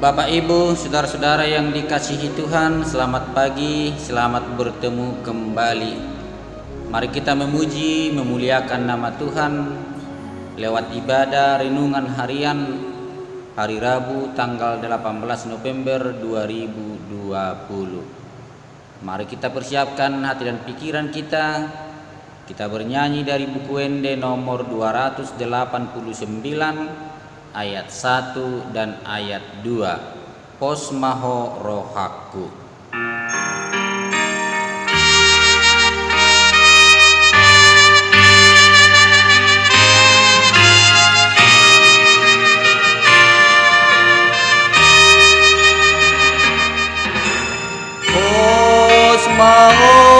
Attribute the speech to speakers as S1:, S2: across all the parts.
S1: Bapak, Ibu, saudara-saudara yang dikasihi Tuhan, selamat pagi, selamat bertemu kembali. Mari kita memuji, memuliakan nama Tuhan lewat ibadah renungan harian hari Rabu tanggal 18 November 2020. Mari kita persiapkan hati dan pikiran kita. Kita bernyanyi dari buku Ende nomor 289 ayat 1 dan ayat 2. Posmaho rohaku. Posmaho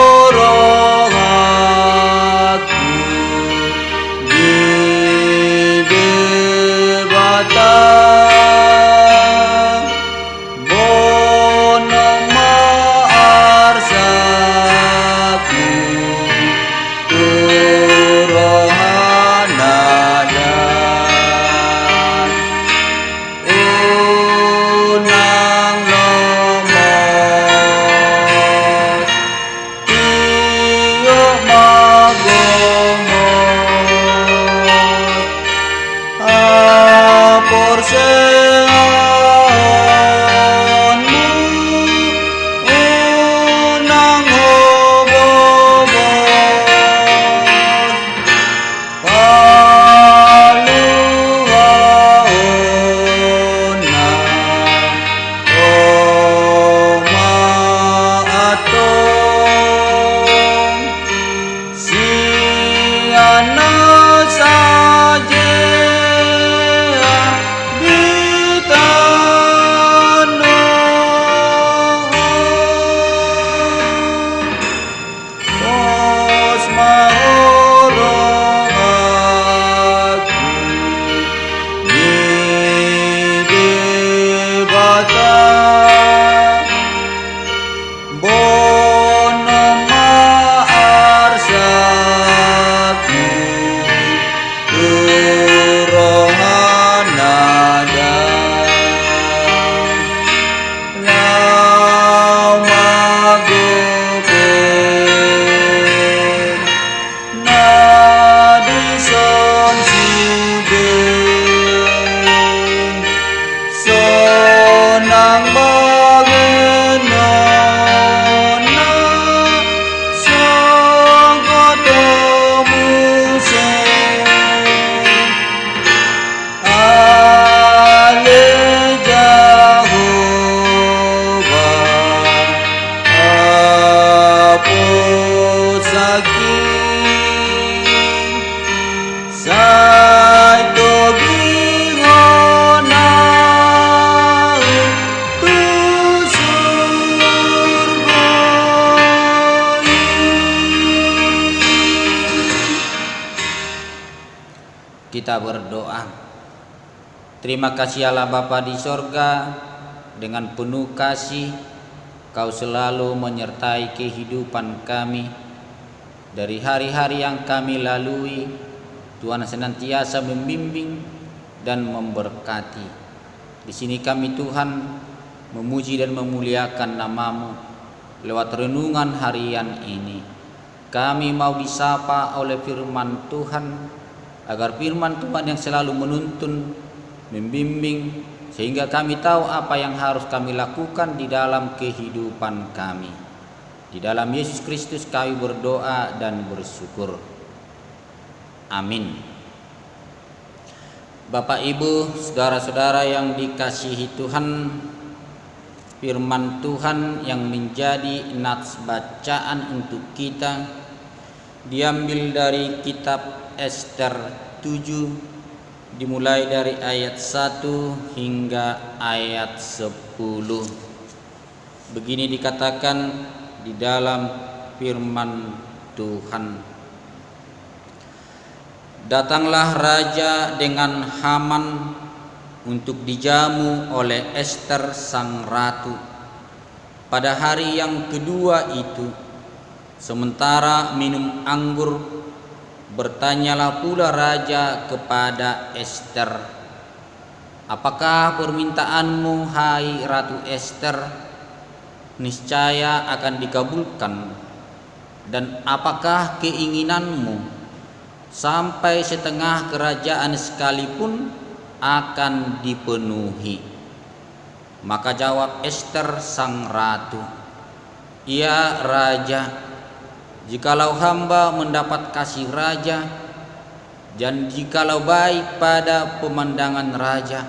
S1: Kita berdoa. Terima kasih Allah Bapa di sorga, dengan penuh kasih Kau selalu menyertai kehidupan kami. Dari hari-hari yang kami lalui, Tuhan senantiasa membimbing dan memberkati. Di sini kami Tuhan memuji dan memuliakan nama-Mu lewat renungan harian ini. Kami mau disapa oleh firman Tuhan, agar firman Tuhan yang selalu menuntun, membimbing, sehingga kami tahu apa yang harus kami lakukan di dalam kehidupan kami. Di dalam Yesus Kristus kami berdoa dan bersyukur. Amin. Bapak, Ibu, saudara-saudara yang dikasihi Tuhan, firman Tuhan yang menjadi nats bacaan untuk kita diambil dari kitab Ester 7, dimulai dari ayat 1 hingga ayat 10. Begini dikatakan di dalam firman Tuhan. Datanglah raja dengan Haman untuk dijamu oleh Ester sang ratu. Pada hari yang kedua itu, sementara minum anggur, bertanyalah pula raja kepada Ester, Apakah permintaanmu, hai Ratu Ester, niscaya akan dikabulkan? Dan apakah keinginanmu sampai setengah kerajaan sekalipun akan dipenuhi? Maka jawab Ester sang ratu, "Ya raja, jikalau hamba mendapat kasih raja, dan jikalau baik pada pemandangan raja,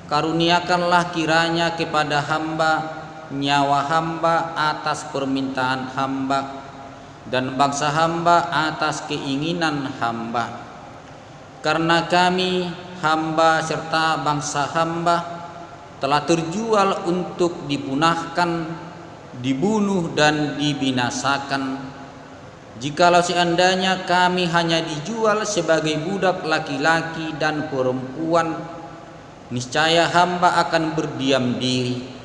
S1: karuniakanlah kiranya kepada hamba nyawa hamba atas permintaan hamba, dan bangsa hamba atas keinginan hamba. Karena kami hamba serta bangsa hamba telah terjual untuk dipunahkan, dibunuh dan dibinasakan. Jikalau seandainya kami hanya dijual sebagai budak laki-laki dan perempuan, niscaya hamba akan berdiam diri.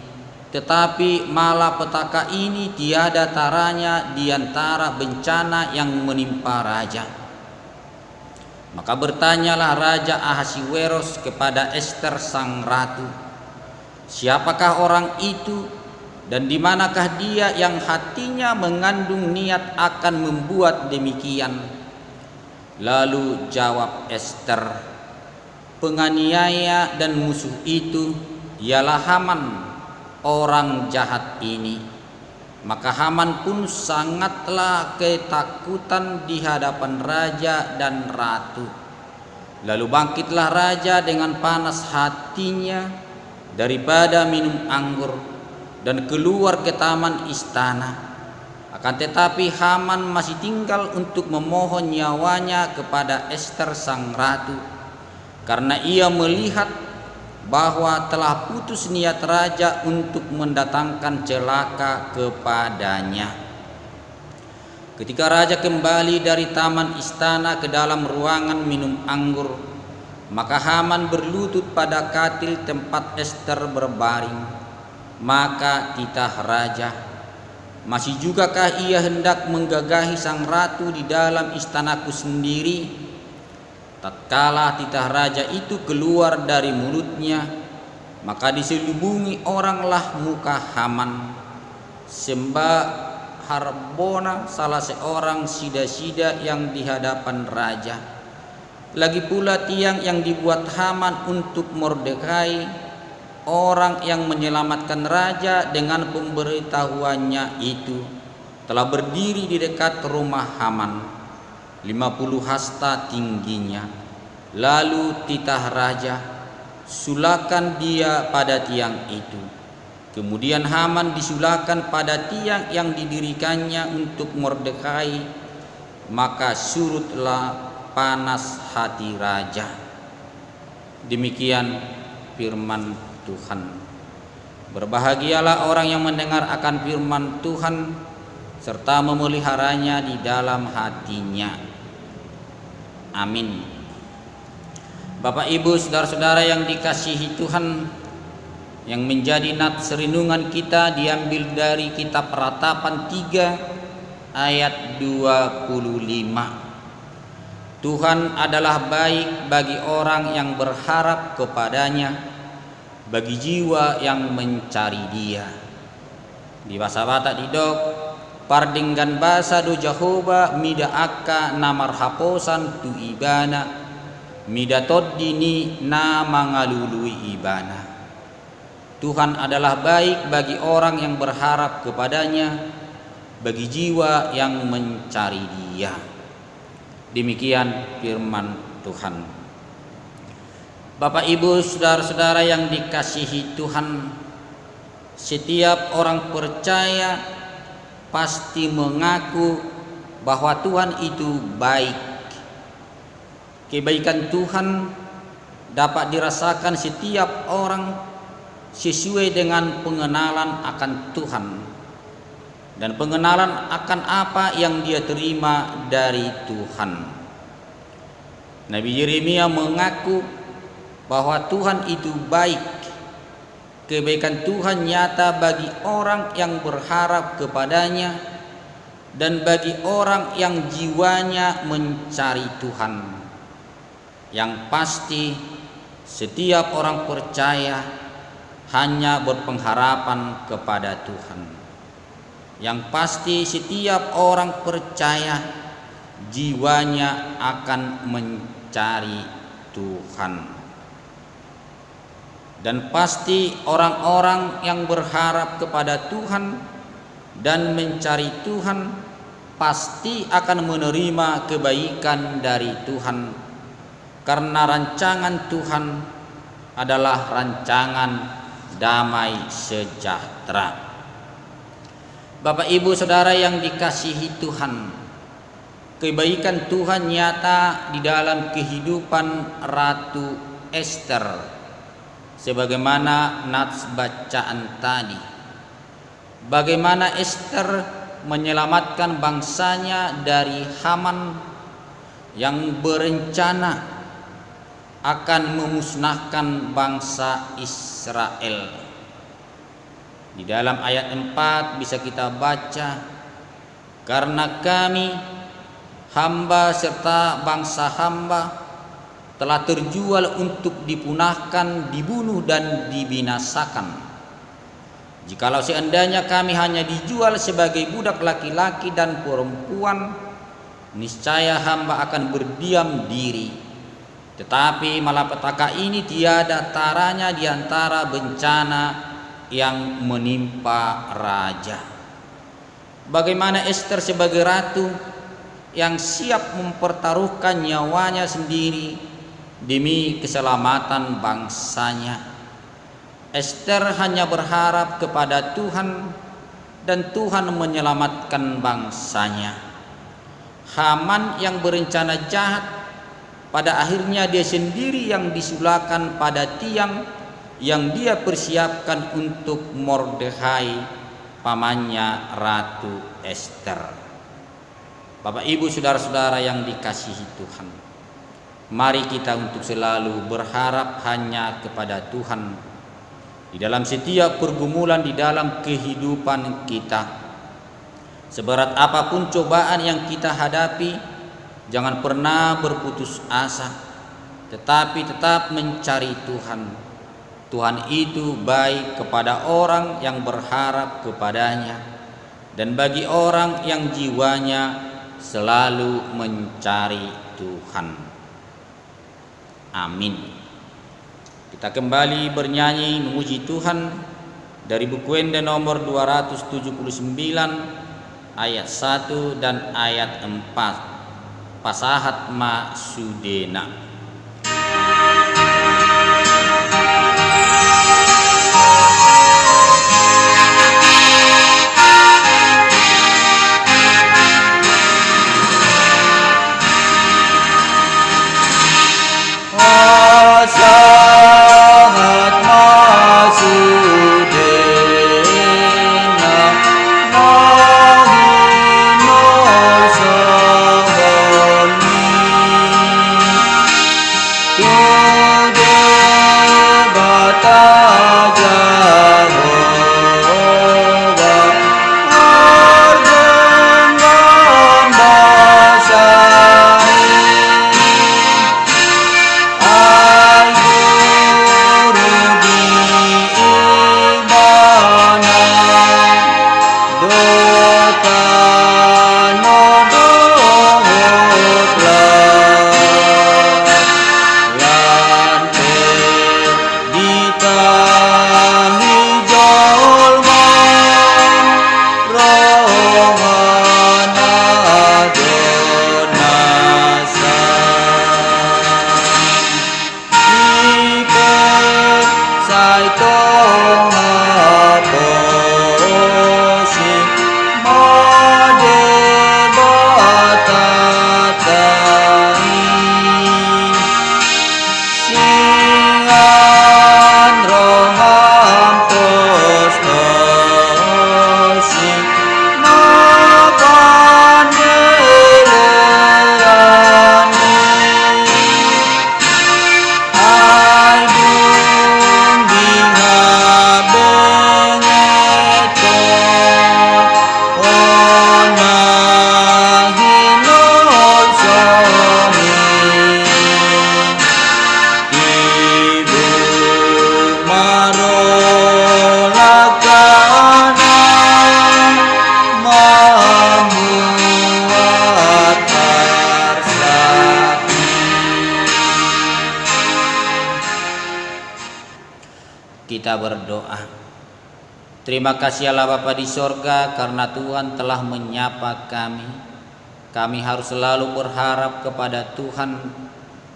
S1: Tetapi malapetaka ini tiada taranya di antara bencana yang menimpa raja." Maka bertanyalah Raja Ahasiweros kepada Ester sang ratu, "Siapakah orang itu, dan di manakah dia yang hatinya mengandung niat akan membuat demikian?" Lalu jawab Ester, "Penganiaya dan musuh itu ialah Haman, orang jahat ini." Maka Haman pun sangatlah ketakutan di hadapan raja dan ratu. Lalu bangkitlah raja dengan panas hatinya daripada minum anggur, dan keluar ke taman istana. Akan tetapi Haman masih tinggal untuk memohon nyawanya kepada Ester sang ratu, karena ia melihat bahwa telah putus niat raja untuk mendatangkan celaka kepadanya. Ketika raja kembali dari taman istana ke dalam ruangan minum anggur, maka Haman berlutut pada katil tempat Ester berbaring. Maka titah raja, "Masih jugakah ia hendak menggagahi sang ratu di dalam istanaku sendiri?" Tatkala titah raja itu keluar dari mulutnya, maka diselubungi oranglah muka Haman. Sembah Harbona, salah seorang sida-sida yang di hadapan raja. Lagi pula tiang yang dibuat Haman untuk Mordekai, orang yang menyelamatkan raja dengan pemberitahuannya itu, telah berdiri di dekat rumah Haman, 50 hasta tingginya. Lalu titah raja, "Sulakan dia pada tiang itu." Kemudian Haman disulakan pada tiang yang didirikannya untuk Mordekai, maka surutlah panas hati raja. Demikian firman Tuhan. Berbahagialah orang yang mendengar akan firman Tuhan serta memeliharanya di dalam hatinya. Amin. Bapak Ibu saudara-saudara yang dikasihi Tuhan, yang menjadi nats renungan kita diambil dari kitab Ratapan 3 ayat 25. Tuhan adalah baik bagi orang yang berharap kepadanya, bagi jiwa yang mencari Dia. Di bahasa Batak didok, "Pardinggan bahasa do Jehovah mida akka namar haposan tu ibana, mida toddini na mangalului ibana." Tuhan adalah baik bagi orang yang berharap kepadanya, bagi jiwa yang mencari Dia. Demikian firman Tuhan. Bapak Ibu saudara-saudara yang dikasihi Tuhan, setiap orang percaya pasti mengaku bahwa Tuhan itu baik. Kebaikan Tuhan dapat dirasakan setiap orang sesuai dengan pengenalan akan Tuhan dan pengenalan akan apa yang dia terima dari Tuhan. Nabi Yeremia mengaku bahwa Tuhan itu baik. Kebaikan Tuhan nyata bagi orang yang berharap kepadanya dan bagi orang yang jiwanya mencari Tuhan. Yang pasti Setiap orang percaya hanya berpengharapan kepada Tuhan. Yang pasti setiap orang percaya jiwanya akan mencari Tuhan. Dan pasti orang-orang yang berharap kepada Tuhan dan mencari Tuhan pasti akan menerima kebaikan dari Tuhan, karena rancangan Tuhan adalah rancangan damai sejahtera. Bapak Ibu Saudara yang dikasihi Tuhan, kebaikan Tuhan nyata di dalam kehidupan Ratu Ester, sebagaimana nats bacaan tadi. Bagaimana Ester menyelamatkan bangsanya dari Haman yang berencana akan memusnahkan bangsa Israel. Di dalam ayat 4 bisa kita baca, karena kami hamba serta bangsa hamba telah terjual untuk dipunahkan, dibunuh dan dibinasakan. Jikalau seandainya kami hanya dijual sebagai budak laki-laki dan perempuan, niscaya hamba akan berdiam diri. Tetapi malapetaka ini tiada taranya di antara bencana yang menimpa raja. Bagaimana Ester sebagai ratu yang siap mempertaruhkan nyawanya sendiri demi keselamatan bangsanya. Ester hanya berharap kepada Tuhan dan Tuhan menyelamatkan bangsanya. Haman yang berencana jahat, pada akhirnya dia sendiri yang disulakan pada tiang yang dia persiapkan untuk Mordekhai, pamannya Ratu Ester. Bapak Ibu Saudara-saudara yang dikasihi Tuhan, mari kita untuk selalu berharap hanya kepada Tuhan di dalam setiap pergumulan di dalam kehidupan kita. Seberat apapun cobaan yang kita hadapi, jangan pernah berputus asa, tetapi tetap mencari Tuhan. Tuhan itu baik kepada orang yang berharap kepadanya dan bagi orang yang jiwanya selalu mencari Tuhan. Amin. Kita kembali bernyanyi memuji Tuhan dari buku Wende nomor 279 ayat 1 dan ayat 4. Pasahat Ma Sudena.
S2: Pasahat Ma Sudena, mahina sahani Marolakana memuat bersakti.
S1: Kita berdoa. Terima kasih Allah Bapa di sorga, karena Tuhan telah menyapa kami. Kami harus selalu berharap kepada Tuhan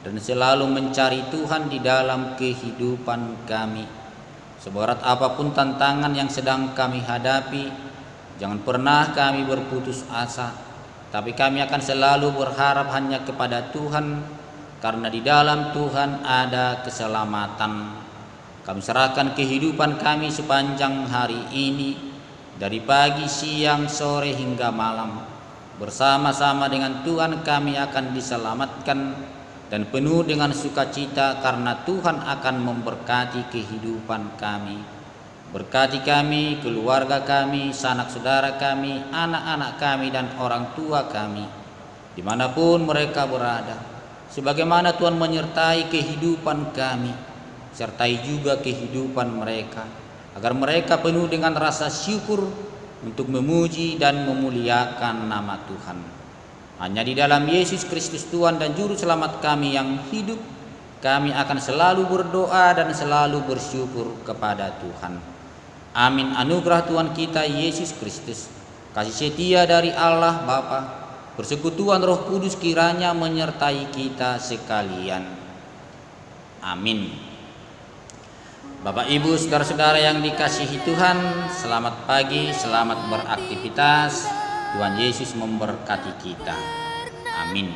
S1: dan selalu mencari Tuhan di dalam kehidupan kami. Seberat apapun tantangan yang sedang kami hadapi, jangan pernah kami berputus asa, tapi kami akan selalu berharap hanya kepada Tuhan, karena di dalam Tuhan ada keselamatan. Kami serahkan kehidupan kami sepanjang hari ini, dari pagi, siang, sore hingga malam. Bersama-sama dengan Tuhan kami akan diselamatkan dan penuh dengan sukacita, karena Tuhan akan memberkati kehidupan kami. Berkati kami, keluarga kami, sanak saudara kami, anak-anak kami, dan orang tua kami, dimanapun mereka berada. Sebagaimana Tuhan menyertai kehidupan kami, sertai juga kehidupan mereka, agar mereka penuh dengan rasa syukur untuk memuji dan memuliakan nama Tuhan. Hanya di dalam Yesus Kristus Tuhan dan Juru Selamat kami yang hidup, kami akan selalu berdoa dan selalu bersyukur kepada Tuhan. Amin. Anugerah Tuhan kita Yesus Kristus, kasih setia dari Allah Bapa, persekutuan Roh Kudus kiranya menyertai kita sekalian. Amin. Bapak, Ibu, saudara-saudara yang dikasihi Tuhan, selamat pagi, selamat beraktivitas. Tuhan Yesus memberkati kita. Amin.